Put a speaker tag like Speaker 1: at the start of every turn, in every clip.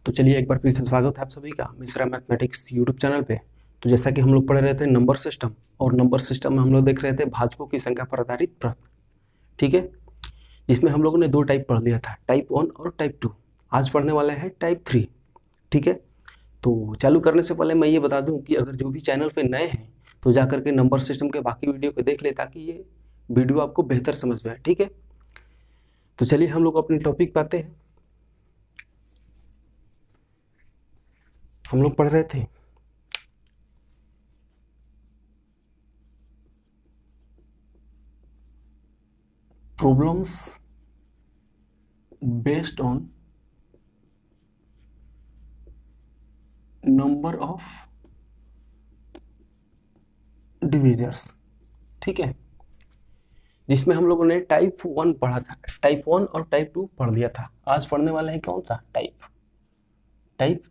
Speaker 1: तो चलिए एक बार फिर से स्वागत है आप सभी का मिश्रा मैथमेटिक्स यूट्यूब चैनल पे। तो जैसा कि हम लोग पढ़ रहे थे नंबर सिस्टम, और नंबर सिस्टम में हम लोग देख रहे थे भाजकों की संख्या पर आधारित प्रश्न, ठीक है, जिसमें हम लोगों ने दो टाइप पढ़ लिया था, टाइप 1 और टाइप 2। आज पढ़ने वाले हैं टाइप 3, ठीक है। तो चालू करने से पहले मैं ये बता दूं कि अगर जो भी चैनल पे नए हैं तो जा करके नंबर सिस्टम के बाकी वीडियो को देख ले, ताकि ये वीडियो आपको बेहतर समझ में आए, ठीक है। तो चलिए हम लोग अपने टॉपिक पे आते हैं। हम लोग पढ़ रहे थे problems based on number of divisors, ठीक है, जिसमें हम लोगों ने टाइप 1 पढ़ा था। टाइप 1 और टाइप 2 पढ़ लिया था। आज पढ़ने वाले हैं कौन सा टाइप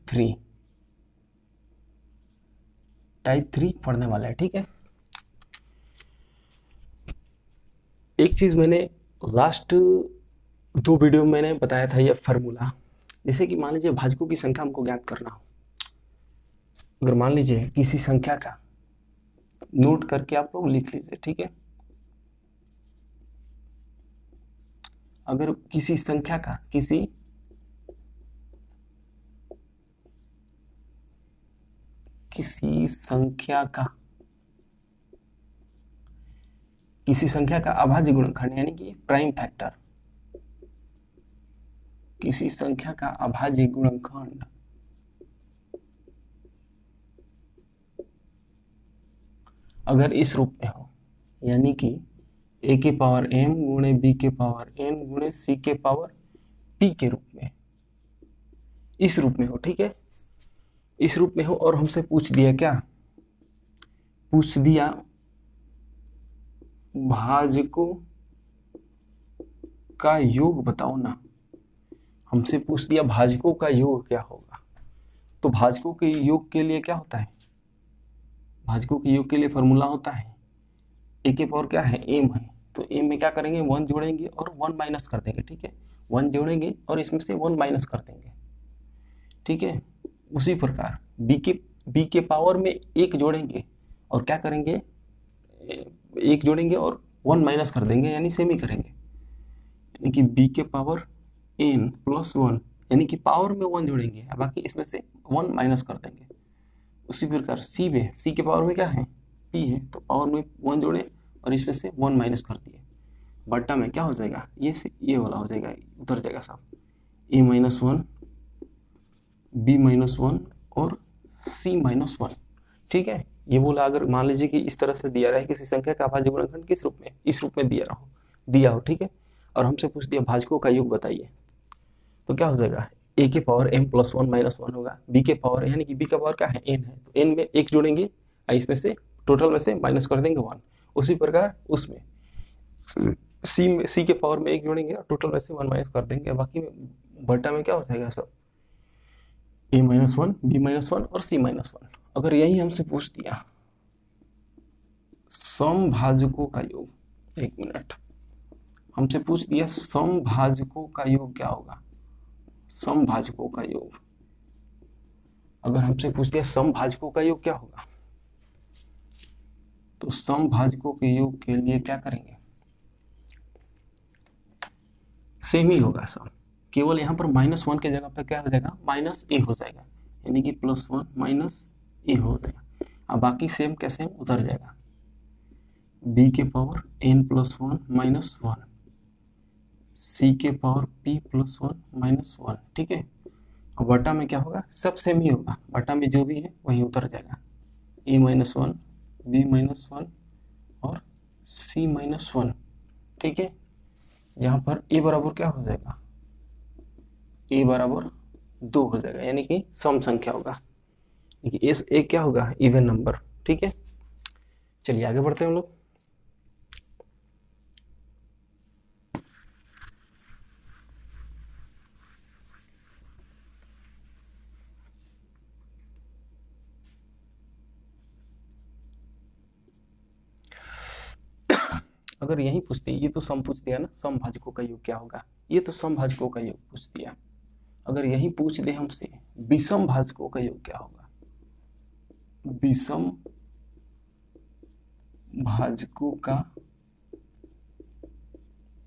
Speaker 1: 3। टाइप 3 पढ़ने वाला है, ठीक है। एक चीज मैंने लास्ट दो वीडियो में मैंने बताया था, ये फार्मूला। जैसे कि मान लीजिए भाजकों की संख्या हमको ज्ञात करना हो, अगर मान लीजिए किसी संख्या का, नोट करके आप लोग लिख लीजिए, ठीक है। अगर किसी संख्या का किसी संख्या का अभाज्य गुणनखंड, यानी कि प्राइम फैक्टर, किसी संख्या का अभाज्य गुणनखंड अगर इस रूप में हो, यानी कि a के पावर m गुणे b के पावर n गुणे c के पावर p के रूप में, इस रूप में हो, ठीक है, इस रूप में हो, और हमसे पूछ दिया क्या, पूछ दिया भाजकों का योग बताओ ना। हमसे पूछ दिया भाजकों का योग क्या होगा। तो भाजकों के योग के लिए क्या होता है, भाजकों के योग के लिए फॉर्मूला होता है, a के पावर क्या है, m है, तो m में क्या करेंगे, 1 जोड़ेंगे और 1 माइनस कर देंगे, ठीक है। 1 जोड़ेंगे और इसमें से 1 माइनस कर देंगे, ठीक है। उसी प्रकार b के पावर में 1 जोड़ेंगे और क्या करेंगे, 1 जोड़ेंगे और 1 माइनस कर देंगे, यानी सेम ही करेंगे, यानी कि b के पावर n प्लस 1, यानी कि पावर में 1 जोड़ेंगे, बाकी इसमें से 1 माइनस कर देंगे। उसी प्रकार c के पावर में क्या है, p है, तो पावर में 1 जोड़े और इसमें से 1 माइनस कर दिए, बट्टा में क्या हो जाएगा, ये से ये वाला हो जाएगा, उतर जाएगा सब, a माइनस 1, b माइनस 1 और c माइनस 1, ठीक है। ये बोला अगर मान लीजिए कि इस तरह से दिया रहे किसी संख्या का अभाज्य गुणनखंड किस रूप में, इस रूप में दिया हो, ठीक है, और हमसे पूछ दिया भाजकों का योग बताइए, तो क्या हो जाएगा, a के पावर m प्लस 1 माइनस 1 होगा, b के पावर, यानी कि b का पावर क्या है, n है, तो n में 1 जोड़ेंगे, इसमें से टोटल में से माइनस कर देंगे 1। उसी प्रकार उसमें c के पावर में 1 जोड़ेंगे और टोटल में से 1 माइनस कर देंगे, बाकी में बटा में क्या हो जाएगा सब, a माइनस 1, b माइनस 1 और c माइनस 1। अगर यही हमसे पूछ दिया समभाजकों का योग, एक मिनट, हमसे पूछ दिया समभाजकों का योग क्या होगा, समभाजकों का योग, अगर हमसे पूछ दिया समभाजकों का योग क्या होगा, तो समभाजकों के योग के लिए क्या करेंगे, सेम ही होगा सब, केवल यहाँ पर -1 के जगह पर क्या हो जाएगा, -a हो जाएगा, यानी कि +1 -a हो जाएगा, अब बाकी सेम का सेम उतर जाएगा, b के power n plus 1 minus 1, c के पावर p प्लस 1 माइनस 1, ठीक है। और बटा में क्या होगा, सब सेम ही होगा, बटा में जो भी है वही उतर जाएगा, a माइनस 1, b माइनस 1 और c माइनस 1, ठीक है। यहाँ पर a बराबर क्या हो जाएगा, a बराबर 2 हो जाएगा, यानी कि सम संख्या होगा, देखिए a क्या होगा, इवन नंबर, ठीक है। चलिए आगे बढ़ते हैं हम लोग। अगर यही पूछते, ये तो सम पूछ दिया ना, समभाजकों का योग क्या होगा, ये तो समभाजकों का योग पूछ दिया। अगर यही पूछ दे हमसे विषम भाजकों का योग क्या होगा? विषम भाजकों का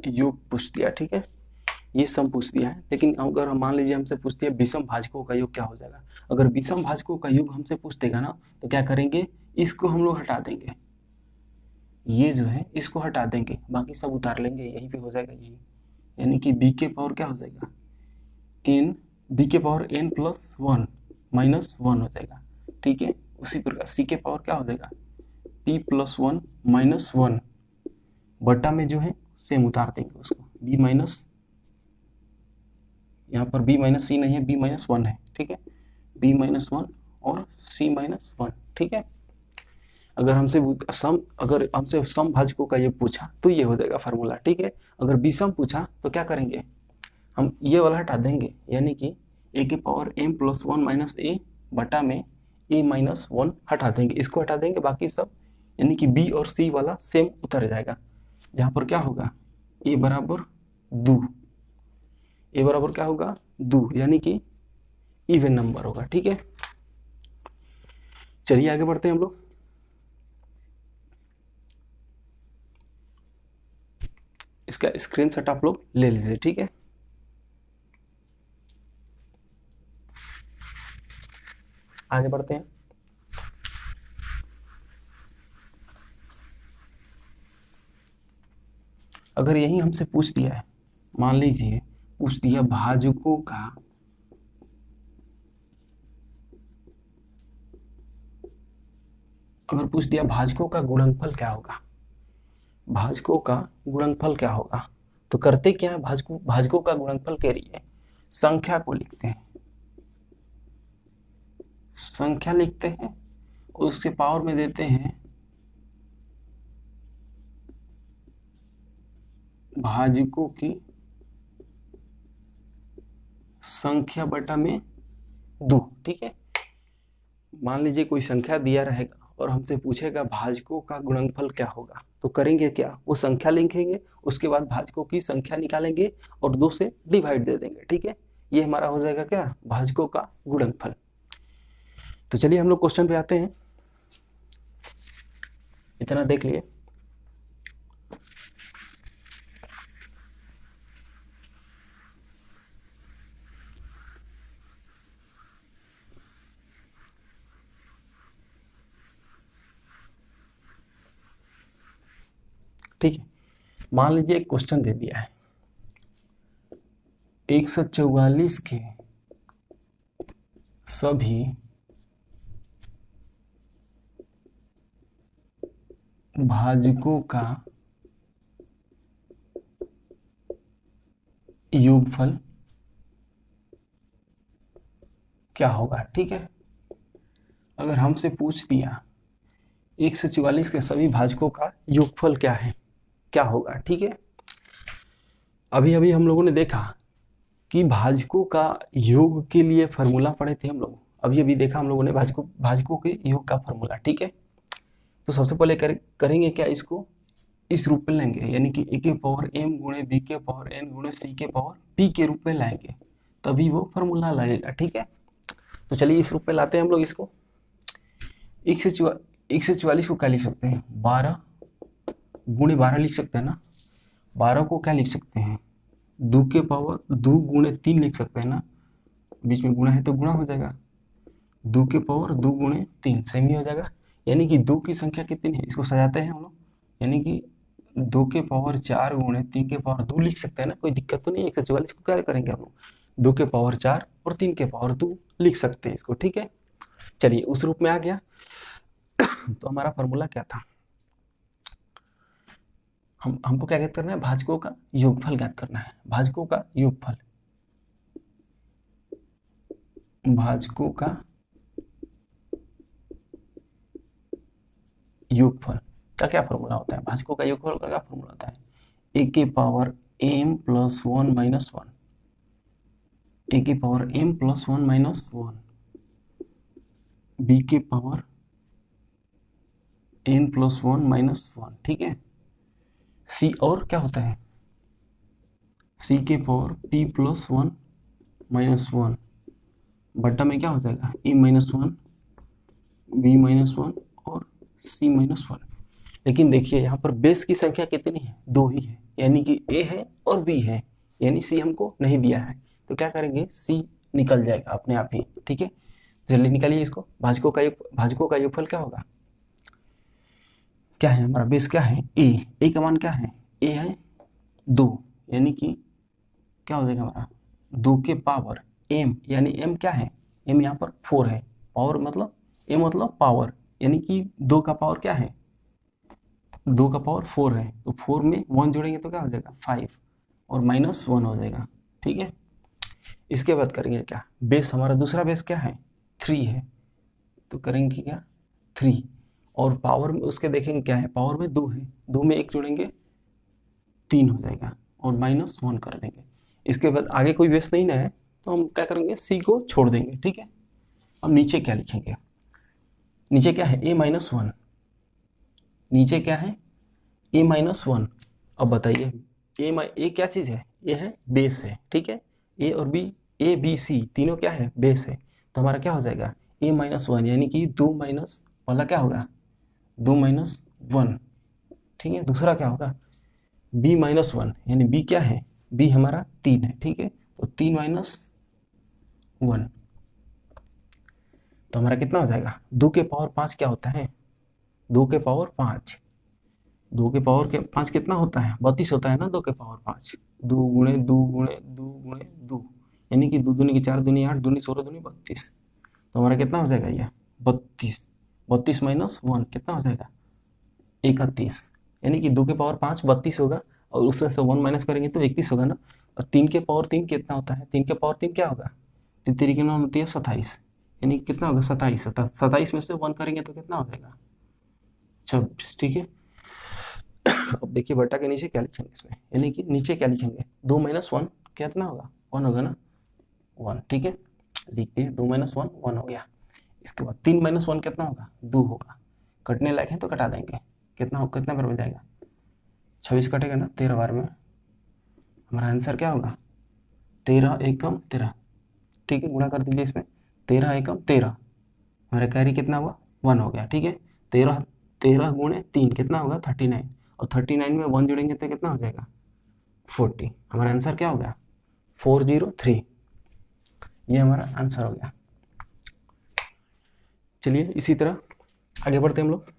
Speaker 1: योग पूछ दिया, ठीक है, ये सम पूछ दिया है। लेकिन अगर हम मान लीजिए हमसे पूछ दिया विषम भाजकों का योग क्या हो जाएगा, अगर विषम भाजकों का योग हमसे पूछ देगा ना, तो क्या करेंगे, इसको हम लोग हटा देंगे, ये जो है इसको हटा देंगे, बाकी सब उतार लेंगे, यही पे हो जाएगा यही, यानी कि बी के पावर क्या हो जाएगा, एन, बी के power N plus one minus one हो जाएगा, ठीक है। उसी प्रकार सी के पावर क्या हो जाएगा, P plus one minus one, बटा में जो है सेम उतार देंगे उसको, बी माइनस, यहाँ पर बी माइनस सी नहीं है, बी माइनस वन है, ठीक है, बी माइनस वन और सी माइनस वन, ठीक है। अगर हमसे सम भाजकों का ये पूछा तो ये हो जाएगा फार्मूला, ठीक है। अगर विषम पूछा तो क्या करेंगे, हम ये वाला हटा देंगे, यानी कि ए के power M plus one minus A बटा में ए माइनस वन हटा देंगे, इसको हटा देंगे, बाकी सब यानी कि बी और सी वाला सेम उतर जाएगा, जहाँ पर क्या होगा, ए बराबर दो, ए बराबर क्या होगा, दो, यानी कि इवन नंबर होगा, ठीक है। चलिए आगे बढ़ते हैं हम लोग। इसका स्क्रीनशॉट आप लोग ले लीजिए, ठीक है। आगे बढ़ते हैं। अगर यही हमसे पूछ दिया है, मान लीजिए पूछ दिया भाजकों का अगर पूछ दिया भाजकों का गुणनफल क्या होगा, भाजकों का गुणनफल क्या होगा, तो करते क्या है, भाजकों का गुणनफल के लिए संख्या को लिखते हैं, संख्या लिखते हैं और उसके पावर में देते हैं भाजकों की संख्या बटा में दो, ठीक है। मान लीजिए कोई संख्या दिया रहेगा और हमसे पूछेगा भाजकों का गुणनफल क्या होगा, तो करेंगे क्या, वो संख्या लिखेंगे, उसके बाद भाजकों की संख्या निकालेंगे और दो से डिवाइड दे देंगे, ठीक है। ये हमारा हो जाएगा क्या, भाजकों का गुणनफल। तो चलिए हम लोग क्वेश्चन पे आते हैं, इतना देख लिए। ठीक है, मान लीजिए एक क्वेश्चन दे दिया है 144 के सभी भाजकों का योगफल क्या होगा, ठीक है। अगर हमसे पूछ दिया 144 के सभी भाजकों का योगफल क्या है, क्या होगा, ठीक है। अभी अभी हम लोगों ने देखा कि भाजकों का योग के लिए फॉर्मूला पढ़े थे हम लोग, अभी अभी देखा हम लोगों ने भाजकों के योग का फॉर्मूला, ठीक है। तो सबसे पहले करेंगे क्या, इसको इस रूप में लेंगे, यानी कि ए के पावर एम गुणे बी के पावर एन गुणे सी के पावर पी के रूप में लाएंगे, तभी वो फॉर्मूला लगेगा, ठीक है। तो चलिए इस रूप में लाते हैं हम लोग इसको। 144 को क्या लिख सकते हैं, 12 गुणे 12 लिख सकते हैं ना, 12 को क्या लिख सकते हैं, 2 के पावर 2 गुणे 3 लिख सकते हैं ना, बीच में गुणा है तो गुणा हो जाएगा, 2 के पावर 2 गुणे 3 सेम ही हो जाएगा, यानी कि 2 की संख्या कितनी है, इसको सजाते हैं हम लोग, यानी कि 2 के पावर 4 गुणे 3 के पावर 2 लिख सकते हैं ना, कोई दिक्कत तो नहीं है। 144 को क्या करेंगे हम लोग, 2 के पावर 4 और 3 के पावर 2 लिख सकते हैं इसको, ठीक है। चलिए उस रूप में आ गया। तो हमारा फॉर्मूला क्या था, हमको क्या ज्ञात करना है, भाजकों का योगफल ज्ञात करना है, भाजकों का योगफल, भाजकों का योगफल का क्या फॉर्मूला होता है, भाजकों का योगफल का क्या फॉर्मूला होता है, ए के power M plus one minus one, A के power M plus one minus one, B के power N plus one minus one, ठीक है। सी और क्या होता है, सी के power P plus one minus one, बट्टा में क्या हो जाएगा, a-1, b-1 और c-1। लेकिन देखिए यहाँ पर बेस की संख्या कितनी है, 2 ही है, यानी कि a है और b है, यानी c हमको नहीं दिया है, तो क्या करेंगे, c निकल जाएगा अपने आप ही। ठीक है, जल्दी निकालिए इसको। भाजकों का योगफल क्या होगा, क्या है हमारा बेस, क्या है a का मान क्या है, a है 2, यानी कि क्या हो जाएगा हमारा 2 के पावर m, यानी m क्या है, m यहाँ पर 4 है, पावर मतलब m मतलब पावर, यानी कि 2 का पावर क्या है, 2 का पावर 4 है, तो 4 में 1 जोड़ेंगे तो क्या हो जाएगा 5 और -1 हो जाएगा। ठीक है, इसके बाद करेंगे क्या, बेस हमारा दूसरा बेस क्या है 3 है, तो करेंगे क्या 3, और पावर में उसके देखेंगे क्या है, पावर में 2 है, 2 में 1 जोड़ेंगे 3 हो जाएगा और -1 कर देंगे। इसके बाद आगे कोई बेस नहीं ना है, तो हम क्या करेंगे, सी को छोड़ देंगे। ठीक है, अब नीचे क्या लिखेंगे, नीचे क्या है a-1, नीचे क्या है a-1। अब बताइए ए क्या चीज़ है, ए है बेस है। ठीक है, ए और बी, ए बी सी तीनों क्या है, बेस है, तो हमारा क्या हो जाएगा a-1, यानी कि 2 माइनस वाला क्या होगा 2-1। ठीक है, दूसरा क्या होगा b-1, यानी b क्या है, b हमारा 3 है। ठीक है, तो 3-1, तो हमारा कितना हो जाएगा, 2 के पावर 5 क्या होता है, 2 के पावर 5, 2 के पावर के 5 कितना होता है, 32 होता है ना, 2 के पावर 5, 2 गुणे 2 गुणे 2 गुणे 2, यानी कि 2 दूनी की 4 दूनी 8, दूनी 16 दूनी 32, तो हमारा कितना हो जाएगा ये 32, 32 -1 कितना हो जाएगा 31, यानी कि 2 के पावर 5 32 होगा, और उसमें से 1 माइनस करेंगे तो 31 होगा ना, और 3 के पावर 3 कितना होता है, 3 के पावर 3 क्या होगा, 3 3 की 9 होती है 27, यानी कितना होगा 27, 27 में से 1 करेंगे तो कितना हो जाएगा 26। ठीक है, अब देखिए बट्टा के नीचे क्या लिखेंगे इसमें, यानी कि नीचे क्या लिखेंगे, 2 - 1 कितना होगा 1 होगा ना, 1। ठीक है, लिख दिए 2 - 1 1 हो गया। इसके बाद 3 - 1 कितना होगा 2 होगा, कटने लायक है तो कटा देंगे, कितना बार में जाएगा 26 कटेगा ना 13 बार में, हमारा आंसर क्या होगा 13 एकम 13। ठीक है, गुणा कर दीजिए इसमें, 13 एकम 13, हमारा कैरी कितना हुआ 1 हो गया। ठीक है, 13 गुणे 3 कितना होगा 39, और 39 में 1 जोड़ेंगे तो कितना हो जाएगा 40, हमारा आंसर क्या हो गया 403, ये हमारा आंसर हो गया। चलिए इसी तरह आगे बढ़ते हम लोग।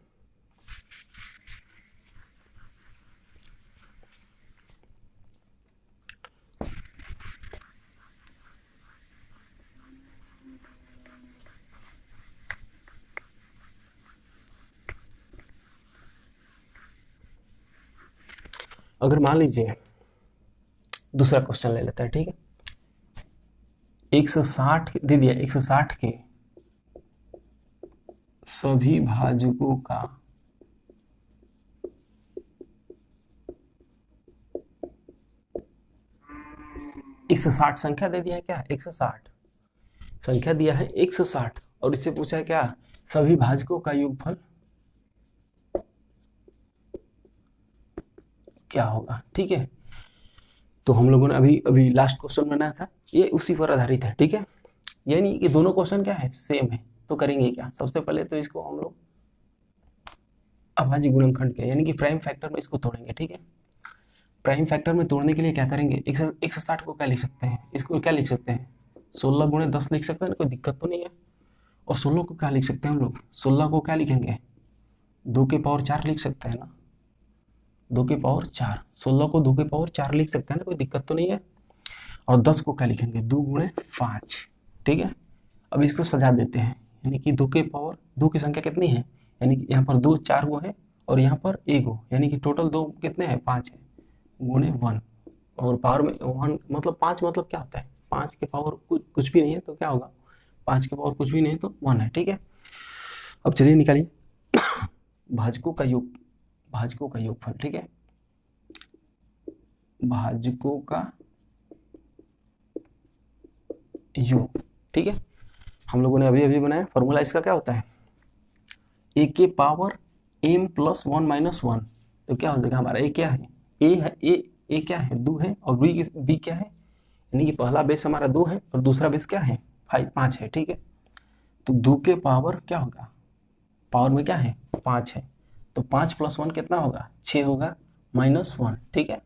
Speaker 1: अगर मान लीजिए दूसरा क्वेश्चन ले लेते हैं। ठीक है, 160 दे दिया, 160 के सभी भाजकों का एक सौ 60 संख्या दे दिया है, क्या 160 संख्या दिया है 160, और इससे पूछा है क्या सभी भाजकों का योगफल क्या होगा। ठीक है, तो हम लोगों ने अभी लास्ट क्वेश्चन बनाया था, ये उसी पर आधारित है। ठीक है, यानी कि दोनों क्वेश्चन क्या है सेम है, तो करेंगे क्या, सबसे पहले तो इसको हम लोग अभाज्य गुणनखंड के यानी कि प्राइम फैक्टर में इसको तोड़ेंगे। ठीक है, प्राइम फैक्टर में तोड़ने के लिए क्या करेंगे, 160 को क्या लिख सकते हैं, इसको क्या लिख सकते हैं 16 गुणे 10 लिख सकते हैं ना, कोई दिक्कत तो नहीं है। और 16 को क्या लिख सकते हैं हम लोग, 16 को क्या लिखेंगे 2 के पावर 4 लिख सकते हैं ना, 2 के पावर 4, 16 को 2 के पावर 4 लिख सकते हैं ना, कोई दिक्कत तो नहीं है। और 10 को क्या लिखेंगे 2 गुणे 5। ठीक है, अब इसको सजा देते हैं, यानी कि 2 के पावर 2 की संख्या कितनी है, यानी कि यहाँ पर 2 4 गो है और यहाँ पर 1 गो, यानी कि टोटल 2 कितने हैं 5 है, गुणे 1, और पावर में 1 मतलब 5 मतलब क्या होता है 5 के पावर कुछ भी नहीं है तो क्या होगा 5 के पावर कुछ भी नहीं है तो 1 है। ठीक है, अब चलिए निकालिए भाजकों का योगफल। ठीक है, भाजकों का योग। ठीक है, हम लोगों ने अभी बनाया, फॉर्मूला इसका क्या होता है a के पावर m + 1 - 1, तो क्या हो जाएगा हमारा a क्या है, a क्या है 2 है, और b क्या है, यानी कि पहला बेस हमारा 2 है और दूसरा बेस क्या है 5 है, ठीक है। तो 2 के पावर क्या होगा, पावर में क्या है 5 है, तो 5 + 1 कितना होगा 6 होगा, -1, ठीक है।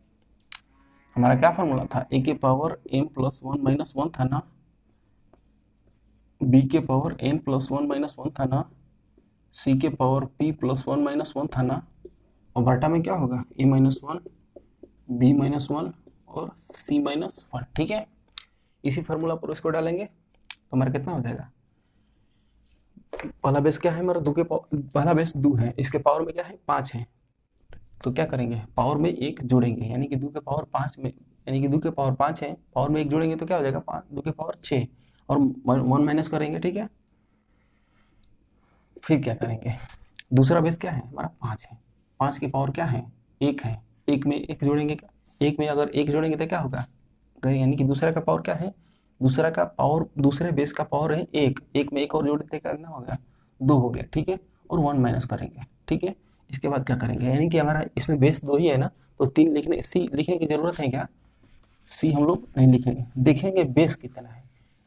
Speaker 1: हमारा क्या फॉर्मूला था, a के पावर m + 1 - 1 था ना, b के पावर n + 1 - 1 था ना, c के पावर p + 1 - 1 था ना, और बटा में क्या होगा a - 1 b - 1 और c - 1, ठीक है। इसी फार्मूला पर उसको डालेंगे तो हमारा कितना हो जाएगा, पहला बेस क्या है हमारा, 2 के पावर, पहला बेस 2 है, इसके पावर में क्या है 5 है, तो क्या करेंगे पावर में 1 जोड़ेंगे, यानी कि 2 के पावर 5 में, यानी कि 2 के पावर 5 है, पावर में 1 जोड़ेंगे तो क्या हो जाएगा 2 के पावर 6 और 1 माइनस करेंगे, ठीक है। फिर क्या करेंगे, दूसरा बेस क्या है हमारा 5 है, 5 की पावर क्या है 1 है, 1 में 1 जोड़ेंगे, क्या 1 में अगर 1 जोड़ेंगे तो क्या होगा, यानी कि दूसरा का पावर क्या है, दूसरा का पावर, दूसरे बेस का पावर है 1, 1 में 1 और जोड़ देते कितना होगा 2 हो गया, ठीक है, और 1 माइनस करेंगे, ठीक है। इसके बाद क्या करेंगे, यानी कि हमारा इसमें बेस 2 ही है ना, तो 3 लिखने, सी लिखने की जरूरत है क्या, सी हम लोग नहीं लिखेंगे, देखेंगे बेस कितना है,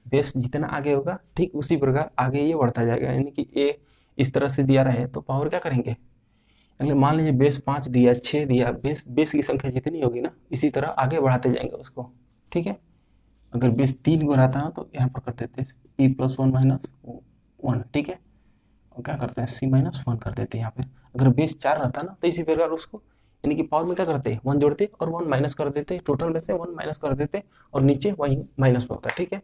Speaker 1: बेस जितना आगे होगा ठीक उसी प्रकार आगे ये बढ़ता जाएगा, यानी कि ए इस तरह से दिया रहे तो पावर क्या करेंगे, यानी मान लीजिए बेस 5 दिया 6 दिया, बेस की संख्या जितनी होगी ना इसी तरह आगे बढ़ाते जाएंगे उसको, ठीक है। अगर बेस 3 को रहता ना तो यहाँ पर कर देते p + 1 - 1, ठीक है, और क्या करते हैं c - 1 कर देते हैं यहाँ पे। अगर बेस 4 रहता ना तो इसी प्रकार उसको, यानी कि पावर में क्या करते हैं 1 जोड़ते और 1 माइनस कर देते, टोटल में से 1 माइनस कर देते और नीचे वही माइनस में होता है, ठीक है।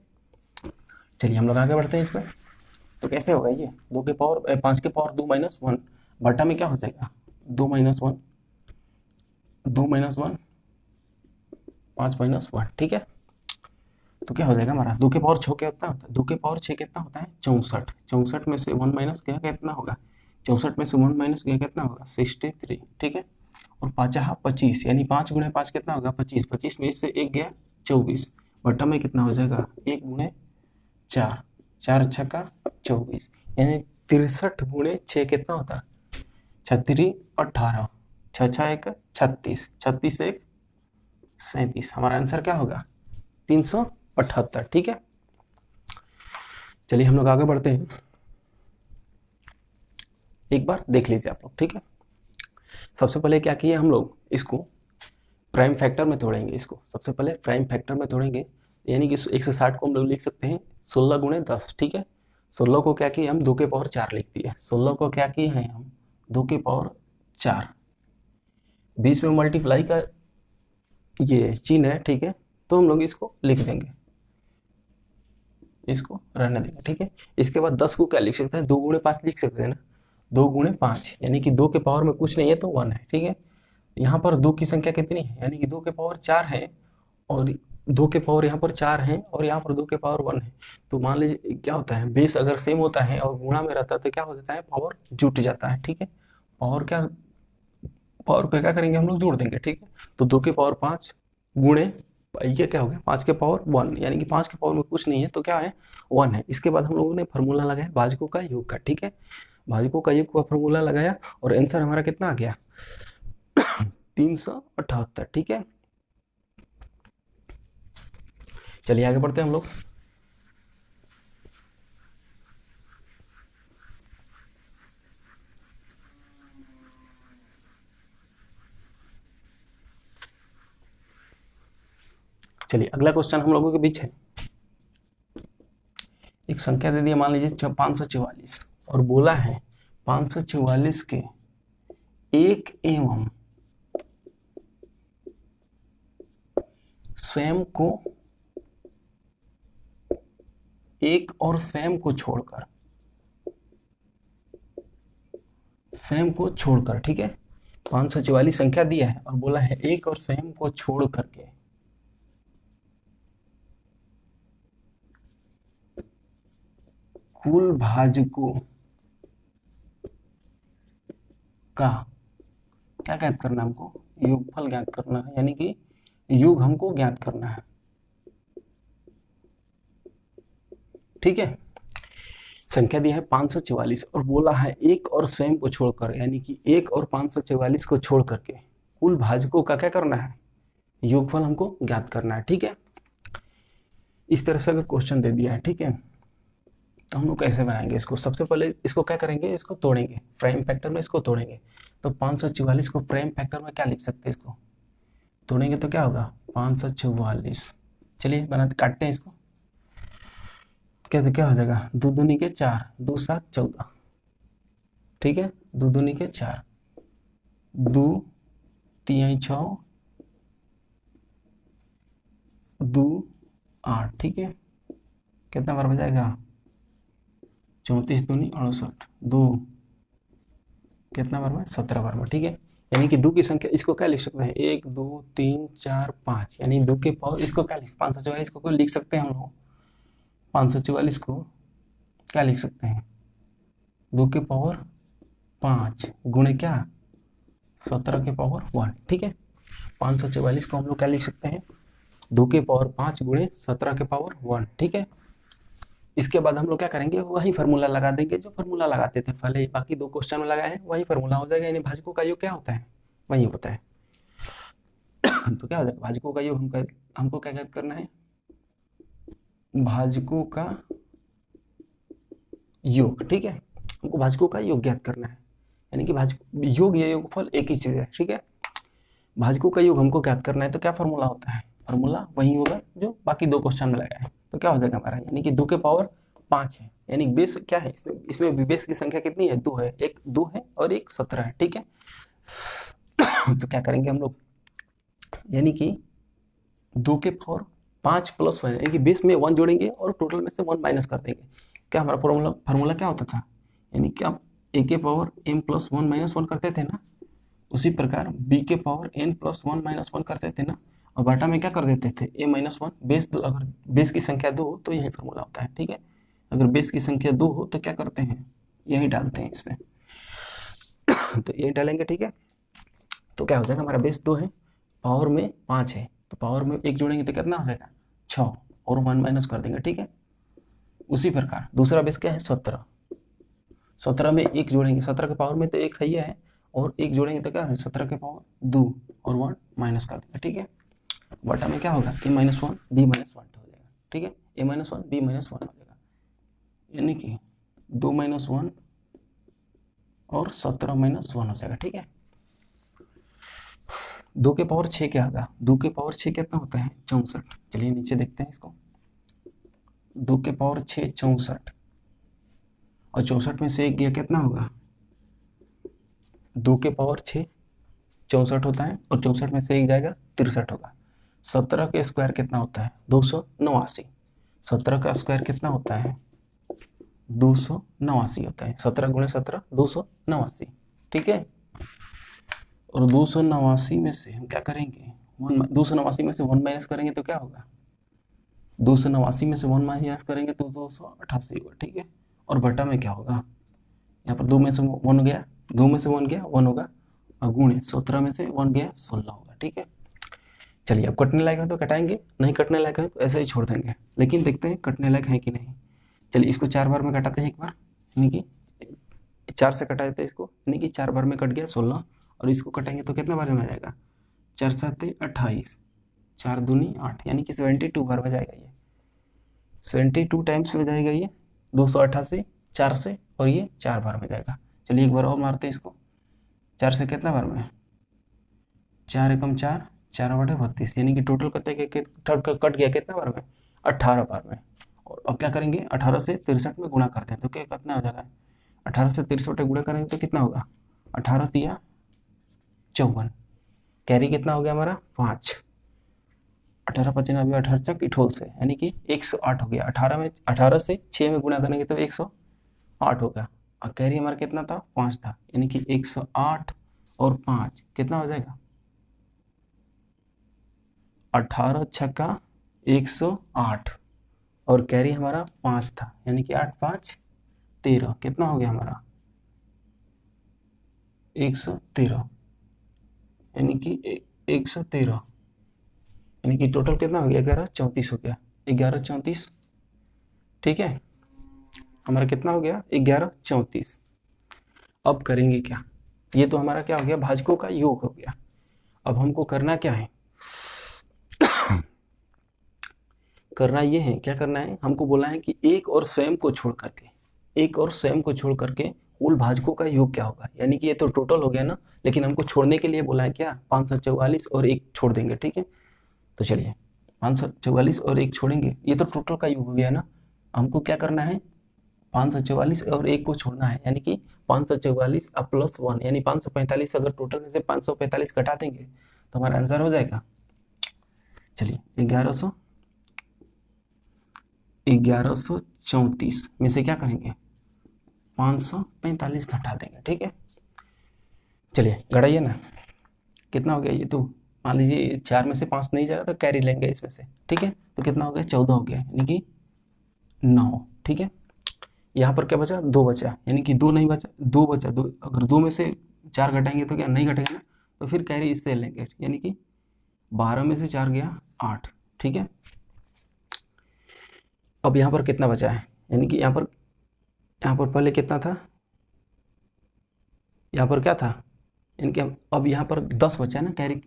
Speaker 1: चलिए हम लोग आगे बढ़ते हैं इसमें, तो कैसे होगा ये 2 के पावर 5 के पावर 2 - 1 बटा में क्या हो जाएगा 2 - 1 2 - 1 5 - 1, ठीक है। तो क्या हो जाएगा हमारा 2 के पावर 6 कितना होता है, 2 के पावर 6 कितना होता है 64, 64 में से 1 माइनस किया कितना होगा, 64 में से 1 माइनस किया कितना होगा 63, ठीक है। और 5 25, यानी 5 × 5 कितना होगा 25, 25 में इससे 1 गया 24, बटा में कितना हो जाएगा 1 × 4, 4 × 6 = 24, यानी 63 × 6 कितना होता है 36 18, 6 6 1 36, 36 1 37, हमारा आंसर क्या होगा 378, ठीक है। चलिए हम लोग आगे बढ़ते हैं, एक बार देख लीजिए आप लोग, ठीक है। सबसे पहले क्या किए हम लोग, इसको प्राइम फैक्टर में तोड़ेंगे, इसको सबसे पहले प्राइम फैक्टर में तोड़ेंगे, यानी कि 160 को हम लोग लिख सकते हैं 16 × 10, ठीक है। 16 को क्या किए हम 2 के पावर 4 लिख दिए, 16 को क्या किए हैं हम 2 के पावर 4, बीच में मल्टीप्लाई का ये चिन्ह है, ठीक है, तो हम लोग इसको लिख देंगे, इसको रहने देंगे, ठीक है। इसके बाद 10 को क्या लिख सकते हैं 2 × 5 लिख सकते हैं ना, 2 × 5 यानी कि 2 के पावर में कुछ नहीं है तो 1 है, ठीक है। यहाँ पर 2 की संख्या कितनी है, यानी कि 2 के पावर 4 है और 2 के पावर यहाँ पर 4 है और यहाँ पर 2 के पावर 1 है, तो मान लीजिए क्या होता है बेस अगर सेम होता है और गुणा में रहता है तो क्या हो जाता है पावर जुट जाता है, ठीक है। पावर को क्या करेंगे हम लोग जोड़ देंगे, ठीक है। तो 2 के पावर 5 गुणे ये क्या हो गया 5 के पावर 1, यानी कि 5 के पावर में कुछ नहीं है तो क्या है 1 है। इसके बाद हम लोगों ने फार्मूला लगाया भाजकों का योग का, ठीक है, भाजकों का योग का फार्मूला लगाया और आंसर हमारा कितना आ गया 378, ठीक है। चलिए आगे बढ़ते हैं हम लोग, चलिए अगला क्वेश्चन हम लोगों के बीच है, एक संख्या दे दी मान लीजिए 544 और बोला है 544 के 1 एवं स्वयं को 1 और स्वयं को छोड़कर, ठीक है, 544 संख्या दिया है और बोला है 1 और स्वयं को छोड़ करके कुल भाजकों का क्या ज्ञात करना है हमको, योगफल ज्ञात करना है, यानी कि योग हमको ज्ञात करना है, ठीक है। संख्या दी है 544 और बोला है 1 और स्वयं को छोड़कर, यानी कि 1 और 544 को छोड़ करके कुल भाजकों का क्या करना है योगफल हमको ज्ञात करना है, ठीक है। इस तरह से अगर क्वेश्चन दे दिया है, ठीक है, तो हम लोग कैसे बनाएंगे इसको? सबसे पहले इसको क्या करेंगे, इसको तोड़ेंगे प्राइम फैक्टर में, इसको तोड़ेंगे। तो 544 को प्राइम फैक्टर में क्या लिख सकते हैं, इसको तोड़ेंगे तो क्या होगा 544। चलिए बनाते, काटते हैं इसको। क्या हो जाएगा, 2 दूनी के 4, 2 7 14, ठीक है, 2 दूनी के 4, 2 3 6, 2 8, ठीक है, कितना बार बजाएगा 34 दूनी 68, 2 कितना बार में 17 बार में, ठीक है। यानी कि 2 की संख्या इसको क्या लिख सकते हैं 1 2 3 4 5, यानी 2 के पावर इसको क्या लिख 544 को लिख सकते हैं हम लोग। 544 को क्या लिख सकते हैं 2 के पावर 5 गुणे क्या 17 के पावर 1, ठीक है। 544 को हम लोग क्या लिख सकते हैं 2 के पावर 5 गुणे 17 के पावर 1, ठीक है। इसके बाद हम लोग क्या करेंगे, वही फार्मूला लगा देंगे जो फार्मूला लगाते थे पहले, बाकी 2 क्वेश्चन में लगाए हैं, वही फार्मूला हो जाएगा। यानी भाजकों का योग क्या होता है, वही होता है। तो क्या हो जाएगा भाजकों का योग, हमको क्या ज्ञात करना है, भाजकों का योग, ठीक है। हमको भाजकों का योग ज्ञात करना है, यानी कि भाजक योग या योगफल एक ही चीज है, ठीक है। भाजकों का योग हमको ज्ञात करना है, तो क्या फार्मूला होता है, फार्मूला वही होगा जो बाकी 2 क्वेश्चन में लगाया है। तो क्या हो जाएगा हमारा, यानी कि 2 के पावर 5 है, यानी बेस क्या है इसमें बेस की संख्या कितनी है 2 है, एक 2 है और एक 17 है, ठीक है। तो क्या करेंगे हम लोग, यानी कि 2 के पावर 5 प्लस 1, यानी कि बेस में 1 जोड़ेंगे और टोटल में से 1 माइनस कर देंगे। क्या हमारा फार्मूला क्या होता था, यानी कि आप a के पावर m प्लस 1 माइनस 1 करते थे ना, उसी प्रकार b के पावर n प्लस 1 माइनस 1 करते थे ना, और बाटा में क्या कर देते थे a माइनस 1। बेस 2, अगर बेस की संख्या 2 हो तो यही फार्मूला होता है, ठीक है। अगर बेस की संख्या 2 हो तो क्या करते हैं, यही डालते हैं इसमें। तो यही डालेंगे, ठीक है। तो क्या हो जाएगा हमारा बेस 2 है, पावर में 5 है, तो पावर में 1 जोड़ेंगे तो कितना हो जाएगा 6 और 1 माइनस कर देंगे, ठीक है। उसी प्रकार दूसरा बेस क्या है 17, 17 में 1 जोड़ेंगे, 17 के पावर में तो 1 है और 1 जोड़ेंगे तो क्या है 17 के पावर 2 और 1 माइनस कर देंगे, ठीक है। बटा में क्या होगा a माइनस 1 b माइनस 1 हो जाएगा, ठीक है। a माइनस 1 b माइनस 1 हो जाएगा, यानी कि 2 माइनस 1 और 17 माइनस 1 हो जाएगा, ठीक है। 2 के पावर 6 क्या होगा, 2 के पावर 6 कितना होता है 64। चलिए नीचे देखते हैं इसको, 2 के पावर 6 64, और 64 में से 1 गया कितना होगा 2 के पावर 6 64 होता है, और 64 में से 1 जाएगा 63 होगा। 17 के स्क्वायर कितना होता है 289, 17 का स्क्वायर कितना होता है 289 होता है, 17 गुणे 17 289, ठीक है। और 289 में से हम क्या करेंगे 289 में से 1 माइनस करेंगे तो क्या होगा 289 में से 1 माइनस करेंगे तो 288 होगा, ठीक है। और बटा में क्या होगा, यहाँ पर 2 में से 1 गया, 2 में से 1 गया 1 होगा, और गुणे 17 में से 1 गया 16 होगा, ठीक है। चलिए अब कटने लायक है तो कटाएंगे, नहीं कटने लायक है तो ऐसे ही छोड़ देंगे, लेकिन देखते हैं कटने लायक है कि नहीं। चलिए इसको 4 बार में कटाते हैं एक बार, यानी कि 4 से कटा देते हैं इसको, यानी कि 4 बार में कट गया 16, और इसको कटेंगे तो कितना बार में आ जाएगा 4 7 28, 4 दूनी 8, यानी कि 72 बार में जाएगा, ये 72 टाइम्स में जाएगा ये 288 4 से, और ये 4 बार में जाएगा। चलिए एक बार और मारते हैं इसको, 4 से कितना बार में 4 एकम 4, 4 बटे 32, यानी कि टोटल कट गया कितना बार में 18 बार में। और अब क्या करेंगे 18 से 63 में गुणा करते हैं तो क्या कितना हो जाएगा 18 से 63 गुणा करेंगे तो कितना होगा 18 तिया 54, कैरी कितना हो गया हमारा 5, 18 5 9 18 चक इठोल से, यानी कि 108 हो गया। 18 से 6 में गुणा करेंगे तो 108 होगा, और कैरी हमारा कितना था 5 था, यानी कि 108 और 5 कितना हो जाएगा 18 छक्का 108, और कैरी हमारा 5 था, यानी कि 8 5 13, कितना हो गया हमारा 113, यानी कि 113, यानी कि टोटल कितना हो गया 1134 हो गया, 1134, ठीक है। हमारा कितना हो गया 1134। अब करेंगे क्या, ये तो हमारा क्या हो गया भाजकों का योग हो गया। अब हमको करना क्या है करना ये है, क्या करना है हमको बोला है कि एक और स्वयं को छोड़ करके, एक और स्वयं को छोड़ करके कुल भाजकों का योग क्या होगा, यानी कि ये तो टोटल हो गया ना, लेकिन हमको छोड़ने के लिए बोला है क्या, 544 और एक छोड़ देंगे, ठीक है। तो चलिए 544 और एक छोड़ेंगे, ये तो टोटल का योग हो गया ना, हमको क्या करना है, 544 और एक को छोड़ना है, यानी कि 544 अब प्लस 1 यानी 545। अगर टोटल में से 545 घटा देंगे तो हमारा आंसर हो जाएगा, चलिए 1134 में से क्या करेंगे, 545 घटा देंगे, ठीक है। चलिए घटाइए ना, कितना हो गया ये, तो मान लीजिए 4 में से 5 नहीं जाएगा तो कैरी लेंगे इसमें से, ठीक है। तो कितना हो गया, 14 हो गया, यानी कि 9, ठीक है। यहाँ पर क्या बचा, 2 बचा, यानी कि 2 नहीं बचा, 2 बचा, 2 अगर 2 में से 4 घटाएंगे तो क्या नहीं घटेगा ना, तो फिर कैरी इससे लेंगे, यानी कि 12 में से 4 गया 8, ठीक है। अब यहाँ पर कितना बचा है, यानी कि यहाँ पर पहले कितना था, यहाँ पर क्या था, यानी कि अब यहाँ पर 10 बचा है ना कैरी,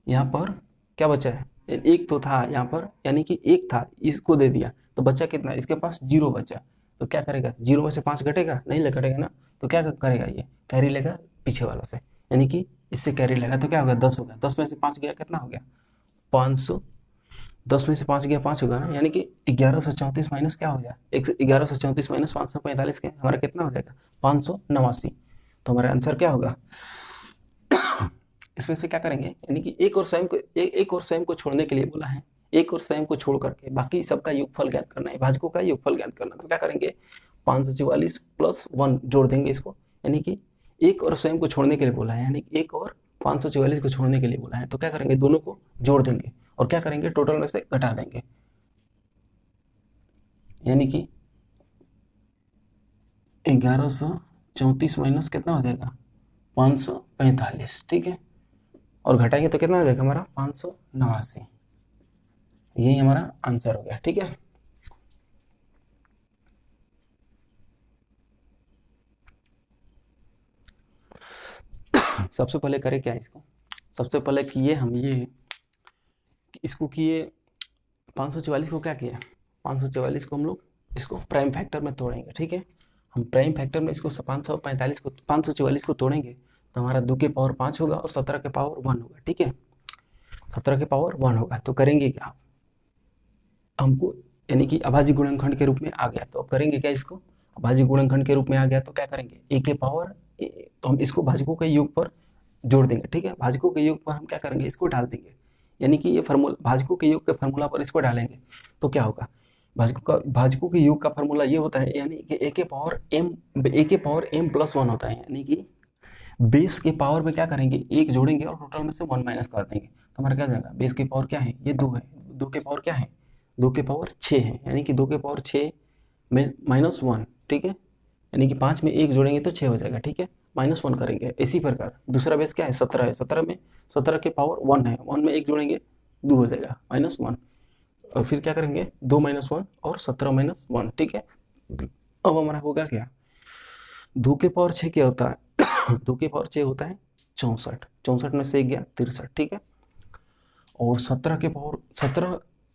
Speaker 1: यहाँ पर क्या बचा है, एक तो था यहाँ पर, यानी कि एक था, इसको दे दिया तो बचा कितना, इसके पास 0 बचा, तो क्या करेगा, 0 में से 5 घटेगा, नहीं घटेगा ना, तो क्या करेगा, ये कैरी लेगा पीछे वाला से, यानी कि इससे कैरी लेगा तो क्या होगा, 10 होगा, 10 में से 5 गया कितना हो गया 500, 10 में से 5 गया 5 होगा ना, यानी कि 1134 माइनस क्या हो गया, 1134 माइनस 545 के हमारा कितना हो जाएगा 589। तो हमारा आंसर क्या होगा, इसमें से क्या करेंगे, यानी कि एक और स्वयं को छोड़ने के लिए बोला है, एक और स्वयं को छोड़ करके बाकी सबका योगफल ज्ञात करना है, भाजकों का योगफल ज्ञात करना, तो क्या करेंगे 544 प्लस 1 जोड़ देंगे इसको, यानी कि एक और स्वयं को छोड़ने के लिए बोला है, यानी एक और 544 को छोड़ने के लिए बोला है, तो क्या करेंगे दोनों को जोड़ देंगे और क्या करेंगे टोटल में से घटा देंगे, यानी कि 1134 माइनस कितना हो जाएगा 545, ठीक है, और घटाएंगे तो कितना हो जाएगा हमारा 589, यही हमारा आंसर हो गया, ठीक है। सबसे पहले करें क्या इसको, सबसे पहले किए हम ये इसको किए 544 को क्या किया, 544 को हम लोग इसको प्राइम फैक्टर में तोड़ेंगे, ठीक है। हम प्राइम फैक्टर में इसको 544 को तोड़ेंगे तो हमारा 2 के पावर 5 होगा और 17 के पावर 1 होगा, ठीक है, 17 के पावर 1 होगा। तो करेंगे क्या, हमको यानी कि अभाज्य गुणनखंड के रूप में आ गया, तो अब करेंगे क्या, इसको अभाज्य गुणनखंड के रूप में आ गया तो क्या करेंगे a के पावर, तो हम इसको भाजकों के योग पर जोड़ देंगे, ठीक है, भाजकों के योग पर हम क्या करेंगे, इसको डाल देंगे, यानी कि ये फार्मूला भाजकों के योग के फार्मूला पर इसको डालेंगे तो क्या होगा, भाजकों के योग का फार्मूला ये होता है, यानी कि a के पावर m प्लस 1 होता है, यानी कि बेस के पावर में क्या करेंगे, एक जोड़ेंगे और टोटल में से 1 माइनस कर देंगे, तो हमारा क्या हो जाएगा, बेस के पावर क्या है, ये 2 है, 2 के पावर क्या है, 2 के पावर 6 है, यानी कि 2 के पावर 6 में माइनस 1, ठीक है, यानी कि 5 में एक जोड़ेंगे तो 6 हो जाएगा, ठीक है, माइनस 1 करेंगे। इसी प्रकार दूसरा बेस क्या है, 17 है, 17 में 17 के पावर 1 है, 1 में एक जोड़ेंगे 2 हो जाएगा -1, और फिर क्या करेंगे 2 - 1 और 17 - 1, ठीक है। अब हमारा होगा क्या, 2 के पावर 6 क्या होता है 2 के पावर 6 होता है 64, 64 में से एक गया 63, ठीक है, और 17 के पावर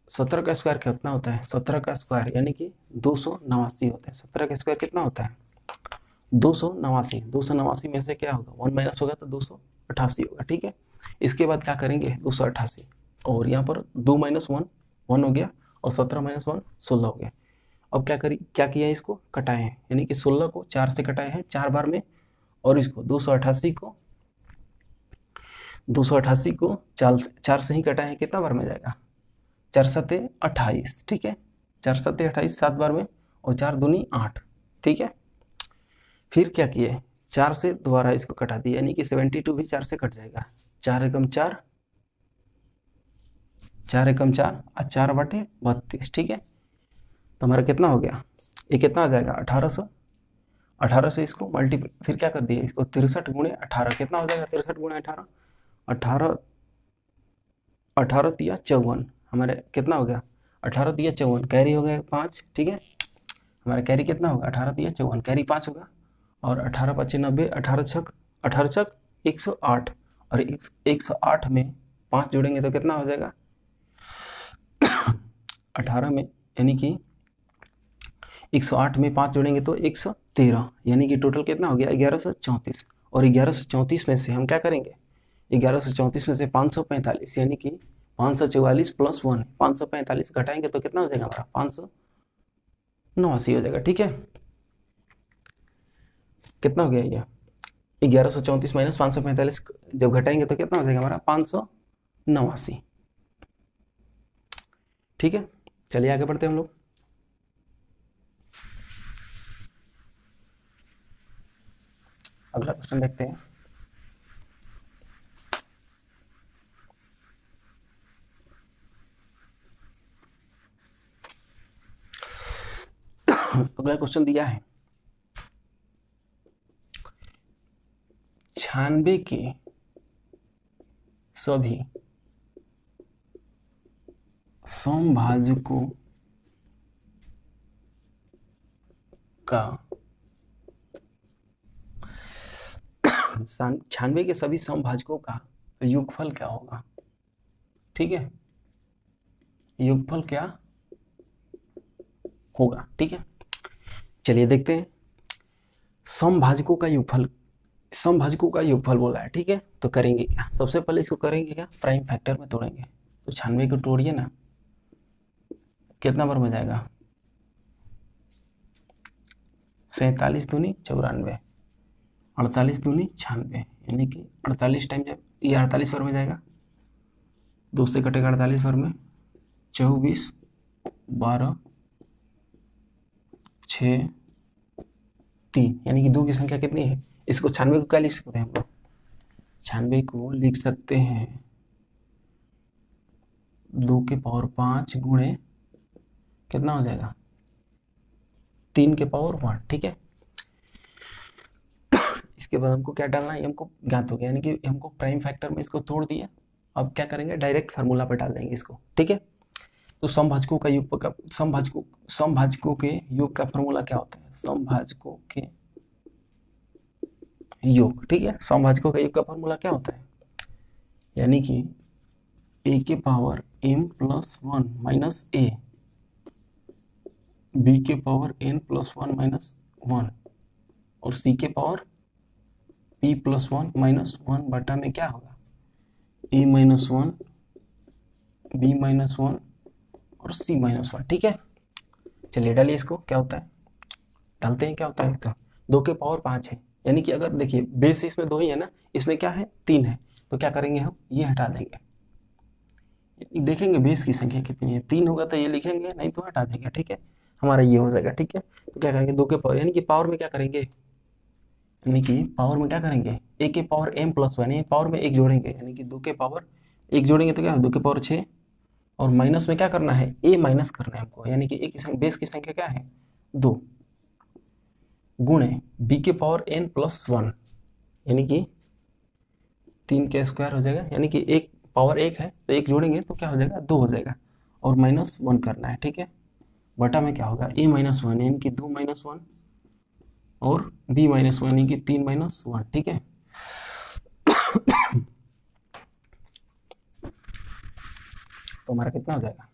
Speaker 1: 17 का स्क्वायर कितना होता है, 17 का स्क्वायर यानी कि 289 होता है, 17 का स्क्वायर कितना होता है 289, 289 में से क्या होगा 1 माइनस होगा तो 288 होगा, ठीक है। इसके बाद क्या करेंगे 288, और यहाँ पर 2 - 1 1 हो गया, और 17 - 1 16 हो गया। अब क्या किया है, इसको कटाए हैं, यानी कि 16 को 4 से कटाए हैं 4 बार में, और इसको 288 को 4 से ही कटाए हैं, कितना बार में जाएगा 4 सत्ते 28, ठीक है, 4 सत्ते 28 7 बार में, और 4 दूनी 8, ठीक है। फिर क्या किए 4 से दोबारा इसको कटा दिया, यानी कि 72 भी 4 से कट जाएगा, 4 एकम 4 और 4 बटे 32, ठीक है। तो हमारा कितना हो गया, ये कितना आ जाएगा 1800 से इसको मल्टीप्लाई, फिर क्या कर दिया इसको 63 गुणे 18, कितना हो जाएगा 63 गुणे 18, 18 तिया 54, हमारे कितना हो गया 18 तिया 54, कैरी हो गया 5, ठीक है, हमारा कैरी कितना होगा 18 तिया 54, कैरी 5 होगा, और 18 × 5 = 90, 18 छक 108, और 108 में 5 जोड़ेंगे तो कितना हो जाएगा 18 में, यानी कि 108 में 5 जोड़ेंगे तो 113, यानी कि टोटल कितना हो गया 1134। और 1134 में से हम क्या करेंगे, 1134 में से 545 यानी कि 544 प्लस 1, 545 घटाएंगे तो कितना हो जाएगा हमारा 589 हो जाएगा। ठीक है, कितना हो गया ये 1134 माइनस 545 जब घटाएंगे तो कितना हो जाएगा हमारा 589। ठीक है, चलिए आगे बढ़ते हैं हम लोग। अगला क्वेश्चन देखते हैं। अगला क्वेश्चन दिया है 96 के सभी समभाजकों का 96 के सभी समभाजकों का योगफल क्या होगा। ठीक है, योगफल क्या होगा। ठीक है, चलिए देखते हैं। समभाजकों का योगफल, समभाजकों का योगफल बोला है। ठीक है, तो करेंगे क्या, सबसे पहले इसको करेंगे क्या, प्राइम फैक्टर में तोड़ेंगे। तो 96 को तोड़िए ना, कितना बार में जाएगा 47 दूनी 94, 48 दूनी 96, यानी कि 48 टाइम जब ये 48 बार में जाएगा, 2 से कटेगा 48 बार में, 24 12 6 3, यानी कि 2 की संख्या कितनी है। इसको 96 को क्या लिख सकते हैं हम लोग, 96 को लिख सकते हैं 2 के पावर 5 गुणे कितना हो जाएगा 3 के पावर 1। ठीक है, इसके बाद हमको क्या डालना है, हमको ज्ञात हो गया, यानी कि हमको प्राइम फैक्टर में इसको तोड़ दिया। अब क्या करेंगे, डायरेक्ट फार्मूला पर डाल देंगे इसको। ठीक है, तो समभाजकों का योग का समभाजकों के योग का फार्मूला क्या होता है, समभाजकों के योग। ठीक है, समभाजकों का योग का फार्मूला क्या होता है, यानी कि a के power m plus 1 minus a, b के पावर n प्लस 1 माइनस 1 और c के पावर p प्लस 1 माइनस 1 बटा में क्या होगा a माइनस 1, b माइनस 1 और c माइनस 1। ठीक है, चलिए डालिए इसको, क्या होता है डालते हैं, क्या होता है इसका 2 के पावर 5 है, यानी कि अगर देखिए बेस इसमें 2 ही है ना, इसमें क्या है 3 है, तो क्या करेंगे हम ये हटा देंगे, देखेंगे बेस की संख्या कितनी है, 3 होगा तो ये लिखेंगे, नहीं तो हटा देंगे। ठीक है, हमारा ये हो जाएगा। ठीक है, तो क्या करेंगे 2 के पावर, यानी कि पावर में क्या करेंगे, यानी कि पावर में क्या करेंगे a के पावर m प्लस 1, पावर में 1 जोड़ेंगे, यानी कि 2 के पावर 1 जोड़ेंगे तो क्या है 2 के पावर 6, और माइनस में क्या करना है a माइनस करना है हमको, यानी कि a की संख्या बेस की संख्या क्या है 2 गुणे b के पावर n प्लस 1, यानी कि 3 के स्क्वायर हो जाएगा, यानी कि एक पावर 1 है तो 1 जोड़ेंगे तो क्या हो जाएगा 2 हो जाएगा, और माइनस 1 करना है। ठीक है, बटा में क्या होगा a माइनस 1, यानी कि 2 माइनस 1 और b माइनस 1, यानी कि 3 माइनस 1। ठीक है, तो हमारा कितना हो जाएगा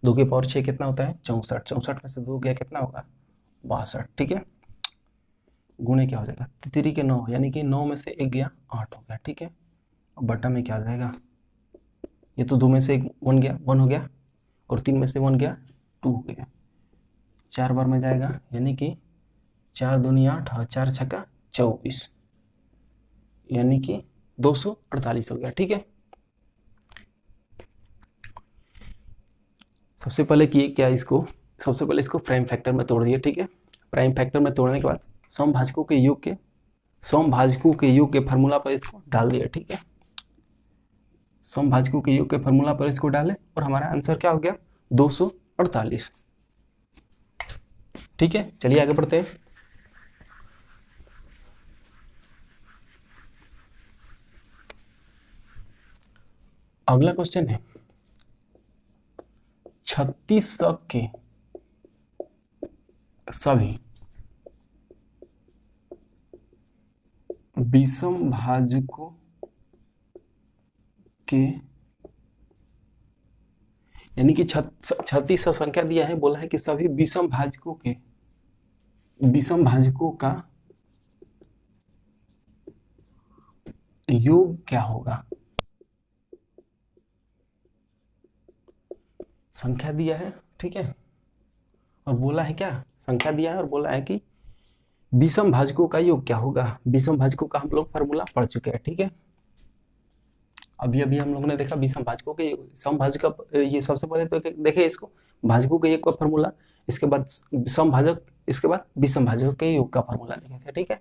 Speaker 1: 2 के पावर 6 कितना होता है 64, 64 में से 2 गया कितना होगा 62। ठीक है, गुणे क्या हो जाएगा 3 के 9, यानी कि 9 में से 1 गया 8 हो गया। ठीक है, अब बटा में क्या हो जाएगा, ये तो 2 में से 1 गया 1 हो गया, और 3 में से 1 गया 2 हो गया, 4 बार में जाएगा, यानी कि 4 दूनी 8 और 4 छक्का 24, यानी कि 248 हो गया। ठीक है, सबसे पहले किए क्या, इसको सबसे पहले इसको प्राइम फैक्टर में तोड़ दिए। ठीक है, प्राइम फैक्टर में तोड़ने के बाद समभाजकों के योग के फार्मूला पर इसको डाल दिया। ठीक है, समभाजकों के योग के फार्मूला पर इसको डालें और हमारा आंसर क्या हो गया 248। ठीक है, चलिए आगे बढ़ते हैं। अगला क्वेश्चन है 36 के सभी विषम भाजकों के यानी कि 36 संख्या दिया है, बोला है कि सभी विषम भाजकों का योग क्या होगा। संख्या दिया है, ठीक है, और बोला है क्या, संख्या दिया है और बोला है कि विषम भाजकों का योग क्या होगा। विषम भाजकों का हम लोग फॉर्मूला पढ़ चुके हैं, ठीक है। अभी अभी हम लोगों ने देखा विषम भाजकों के समभाजक का, ये सबसे पहले तो देखे इसको, भाजकों के योग का फॉर्मूला, इसके बाद समभाजक, इसके बाद विषम भाजकों के योग का फॉर्मूला देखे थे, ठीक है।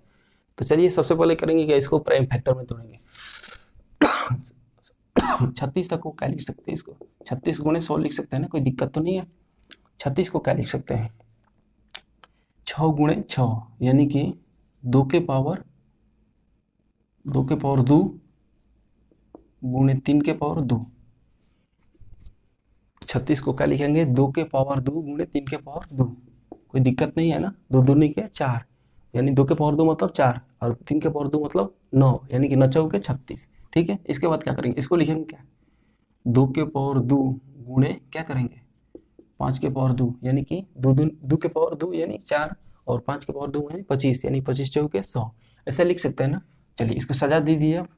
Speaker 1: तो चलिए सबसे पहले करेंगे क्या, इसको प्राइम फैक्टर में तोड़ेंगे। 36 तक को क्या लिख सकते हैं, इसको 36 गुणे 100 लिख सकते हैं ना, कोई दिक्कत तो नहीं है। 36 को क्या लिख सकते हैं, 6 गुणे 6 यानी कि 2 के पावर 2 गुणे 3 के पावर 2। 36 को क्या लिखेंगे, 2 के पावर 2 गुणे 3 के पावर 2, कोई दिक्कत नहीं है ना। 2 दूनी के 4 यानी 2 के पावर 2 मतलब 4 और 3 के पावर 2 मतलब 9 यानी कि 9 चौके 36, ठीक है। इसके बाद क्या करेंगे, इसको लिखेंगे क्या, 2 के पावर 2 गुणे क्या करेंगे 5 के पावर 2 यानी कि 2 के पावर 2 यानी 4 और 5 के पावर 2 यानी 25 यानी 25 चौके 100, ऐसा लिख सकते हैं ना। चलिए इसको सजा दे दिए अब,